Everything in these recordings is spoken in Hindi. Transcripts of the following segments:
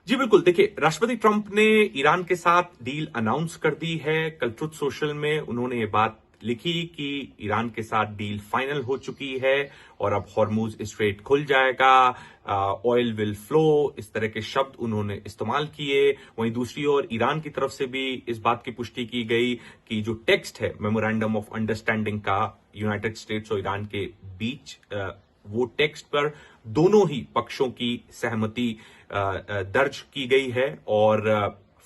जी बिल्कुल, देखिए राष्ट्रपति ट्रंप ने ईरान के साथ डील अनाउंस कर दी है। कल ट्रुथ सोशल में उन्होंने ये बात लिखी कि ईरान के साथ डील फाइनल हो चुकी है और अब हॉर्मुज स्ट्रेट खुल जाएगा, ऑयल विल फ्लो, इस तरह के शब्द उन्होंने इस्तेमाल किए। वहीं दूसरी ओर ईरान की तरफ से भी इस बात की पुष्टि की गई कि जो टेक्स्ट है मेमोरेंडम ऑफ अंडरस्टैंडिंग का यूनाइटेड स्टेट्स और ईरान के बीच, वो टेक्स्ट पर दोनों ही पक्षों की सहमति दर्ज की गई है और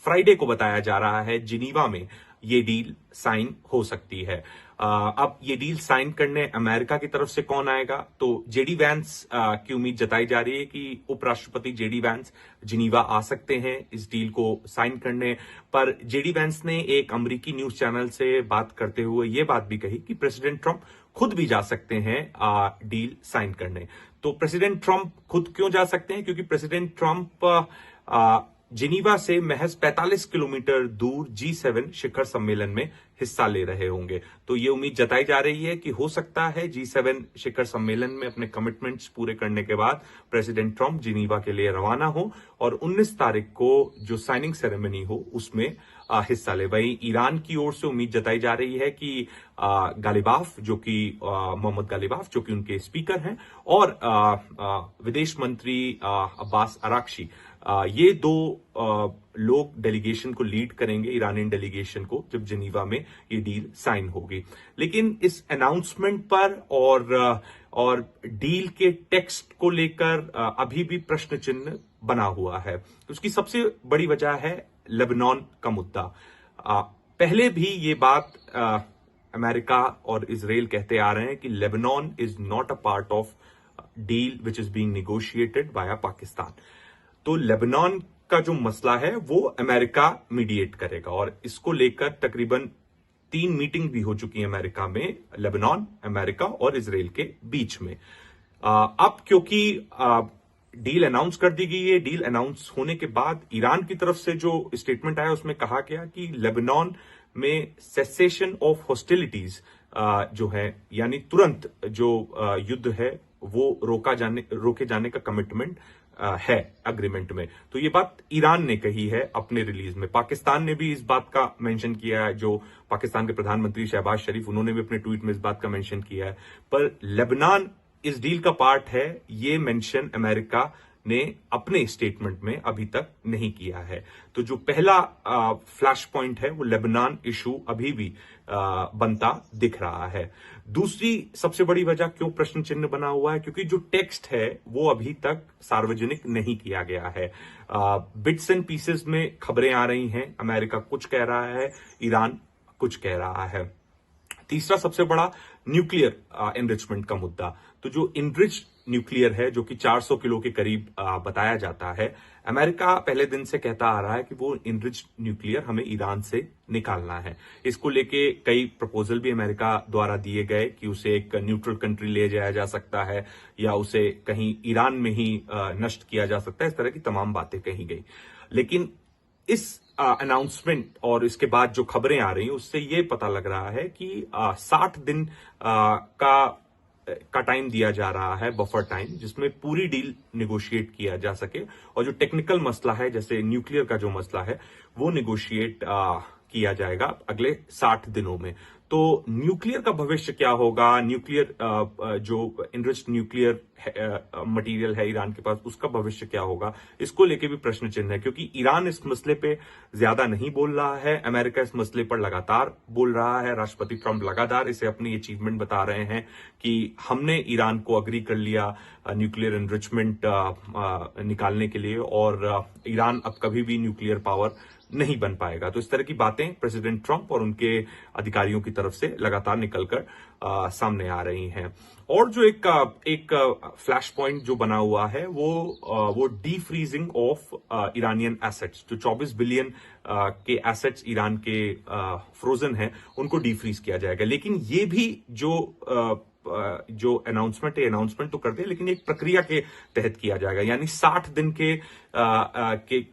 फ्राइडे को बताया जा रहा है जिनीवा में ये डील साइन हो सकती है। अब ये डील साइन करने अमेरिका की तरफ से कौन आएगा, तो जेडी वैंस की उम्मीद जताई जा रही है कि उपराष्ट्रपति जेडी वैंस जिनीवा आ सकते हैं इस डील को साइन करने। पर जेडी वैंस ने एक अमेरिकी न्यूज चैनल से बात करते हुए ये बात भी कही कि प्रेसिडेंट ट्रंप खुद भी जा सकते हैं डील साइन करने। तो प्रेसिडेंट ट्रंप खुद क्यों जा सकते हैं, क्योंकि प्रेसिडेंट ट्रंप जिनीवा से महज 45 किलोमीटर दूर G7 शिखर सम्मेलन में हिस्सा ले रहे होंगे। तो ये उम्मीद जताई जा रही है कि हो सकता है G7 शिखर सम्मेलन में अपने कमिटमेंट्स पूरे करने के बाद प्रेसिडेंट ट्रंप जिनीवा के लिए रवाना हो और 19 तारीख को जो साइनिंग सेरेमनी हो उसमें हिस्सा ले। वहीं ईरान की ओर से उम्मीद जताई जा रही है कि गालिबाफ जो कि मोहम्मद गालिबाफ जो कि उनके स्पीकर हैं और विदेश मंत्री अब्बास अराक्ची, ये दो लोग डेलीगेशन को लीड करेंगे, ईरानियन डेलीगेशन को, जब जिनीवा में ये डील साइन होगी। लेकिन इस अनाउंसमेंट पर और डील के टेक्स्ट को लेकर अभी भी प्रश्न चिन्ह बना हुआ है। उसकी सबसे बड़ी वजह है लेबनान का मुद्दा। पहले भी ये बात अमेरिका और इजराइल कहते आ रहे हैं कि Lebanon is not a part of deal which is being negotiated by Pakistan. तो लेबनान का जो मसला है वो अमेरिका मीडिएट करेगा और इसको लेकर तकरीबन 3 मीटिंग भी हो चुकी है अमेरिका में, लेबनान, अमेरिका और इजराइल के बीच में। अब क्योंकि डील अनाउंस कर दी गई है, डील अनाउंस होने के बाद ईरान की तरफ से जो स्टेटमेंट आया उसमें कहा गया कि लेबनान में सेसेशन ऑफ हॉस्टिलिटीज जो है, यानी तुरंत जो युद्ध है वो रोके जाने का कमिटमेंट है अग्रीमेंट में। तो ये बात ईरान ने कही है अपने रिलीज में। पाकिस्तान ने भी इस बात का मेंशन किया है, जो पाकिस्तान के प्रधानमंत्री शहबाज शरीफ, उन्होंने भी अपने ट्वीट में इस बात का मेंशन किया है। पर लेबनान इस डील का पार्ट है, ये मेंशन अमेरिका ने अपने स्टेटमेंट में अभी तक नहीं किया है। तो जो पहला फ्लैश पॉइंट है वो लेबनान इशू अभी भी बनता दिख रहा है। दूसरी सबसे बड़ी वजह क्यों प्रश्न चिन्ह बना हुआ है, क्योंकि जो टेक्स्ट है वो अभी तक सार्वजनिक नहीं किया गया है। बिट्स एंड पीसेस में खबरें आ रही हैं, अमेरिका कुछ कह रहा है, ईरान कुछ कह रहा है। तीसरा सबसे बड़ा न्यूक्लियर एनरिचमेंट का मुद्दा। तो जो इनरिच न्यूक्लियर है, जो कि 400 किलो के करीब बताया जाता है, अमेरिका पहले दिन से कहता आ रहा है कि वो इनरिच न्यूक्लियर हमें ईरान से निकालना है। इसको लेके कई प्रपोजल भी अमेरिका द्वारा दिए गए कि उसे एक न्यूट्रल कंट्री ले जाया जा सकता है या उसे कहीं ईरान में ही नष्ट किया जा सकता है, इस तरह की तमाम बातें कही गई। लेकिन इस अनाउंसमेंट और इसके बाद जो खबरें आ रही हैं उससे ये पता लग रहा है कि 60 दिन का टाइम दिया जा रहा है, बफर टाइम, जिसमें पूरी डील निगोशिएट किया जा सके और जो टेक्निकल मसला है, जैसे न्यूक्लियर का जो मसला है, वो निगोशिएट किया जाएगा अगले 60 दिनों में। तो न्यूक्लियर का भविष्य क्या होगा, न्यूक्लियर जो इनरिच्ड न्यूक्लियर मटेरियल है ईरान के पास, उसका भविष्य क्या होगा, इसको लेके भी प्रश्न चिन्ह है। क्योंकि ईरान इस मसले पे ज्यादा नहीं बोल रहा है, अमेरिका इस मसले पर लगातार बोल रहा है। राष्ट्रपति ट्रंप लगातार इसे अपनी अचीवमेंट बता रहे हैं कि हमने ईरान को अग्री कर लिया न्यूक्लियर एनरिचमेंट निकालने के लिए और ईरान अब कभी भी न्यूक्लियर पावर नहीं बन पाएगा। तो इस तरह की बातें प्रेसिडेंट ट्रंप और उनके अधिकारियों की तरफ से लगातार निकलकर सामने आ रही हैं। और जो एक फ्लैश पॉइंट जो बना हुआ है वो D freezing of Iranian assets. जो 24 बिलियन के एसेट्स ईरान के फ्रोजन हैं, उनको डी फ्रीज किया जाएगा। लेकिन ये भी जो अनाउंसमेंट तो करते हैं, लेकिन एक प्रक्रिया के तहत किया जाएगा। यानी 60 दिन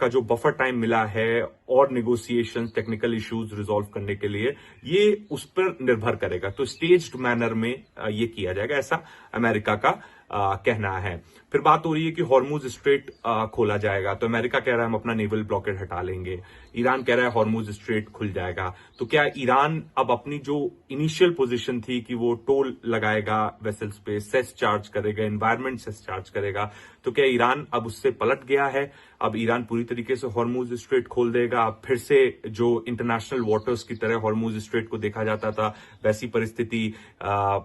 का जो बफर टाइम मिला है और नेगोशिएशन, टेक्निकल इश्यूज रिजॉल्व करने के लिए, ये उस पर निर्भर करेगा। तो स्टेज्ड मैनर में ये किया जाएगा, ऐसा अमेरिका का कहना है। फिर बात हो रही है कि हॉर्मुज स्ट्रेट खोला जाएगा, तो अमेरिका कह रहा है हम अपना नेवल ब्लॉकेड हटा लेंगे, ईरान कह रहा है हॉर्मुज स्ट्रेट खुल जाएगा। तो क्या ईरान अब अपनी जो इनिशियल पोजीशन थी कि वो टोल लगाएगा वेसल्स पे, सेस चार्ज करेगा, एनवायरमेंट सेस चार्ज करेगा, तो क्या ईरान अब उससे पलट गया है? अब ईरान पूरी तरीके से हॉर्मुज स्ट्रेट खोल देगा? अब फिर से जो इंटरनेशनल वाटर्स की तरह हॉर्मुज स्ट्रेट को देखा जाता था वैसी परिस्थिति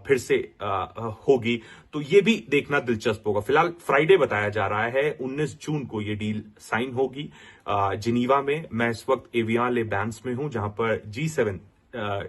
फिर से होगी? तो ये भी देखना दिलचस्प होगा। फिलहाल फ्राइडे बताया जा रहा है, 19 जून को ये डील साइन होगी जिनीवा में। मैं इस वक्त एवियान ले बैंस में हूं, जहां पर G7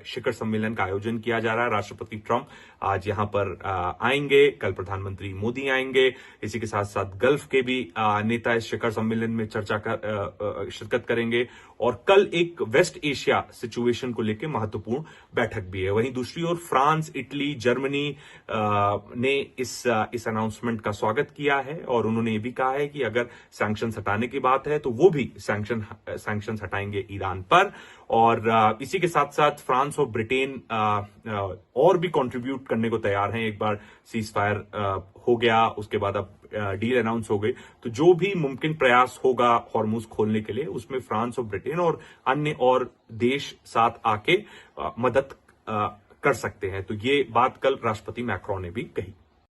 शिखर सम्मेलन का आयोजन किया जा रहा है। राष्ट्रपति ट्रंप आज यहां पर आएंगे, कल प्रधानमंत्री मोदी आएंगे, इसी के साथ साथ गल्फ के भी नेता इस शिखर सम्मेलन में शिरकत करेंगे, और कल एक वेस्ट एशिया सिचुएशन को लेकर महत्वपूर्ण बैठक भी है। वहीं दूसरी ओर फ्रांस, इटली, जर्मनी ने इस अनाउंसमेंट का स्वागत किया है, और उन्होंने ये भी कहा है कि अगर सैंक्शंस हटाने की बात है तो वो भी सैंक्शंस हटाएंगे ईरान पर। और इसी के साथ साथ फ्रांस और ब्रिटेन और भी कंट्रीब्यूट करने को तैयार हैं। एक बार सीज फायर हो गया, उसके बाद अब डील अनाउंस हो गई, तो जो भी मुमकिन प्रयास होगा हॉर्मुज खोलने के लिए, उसमें फ्रांस और ब्रिटेन और अन्य और देश साथ आके मदद कर सकते हैं। तो ये बात कल राष्ट्रपति मैक्रोन ने भी कही।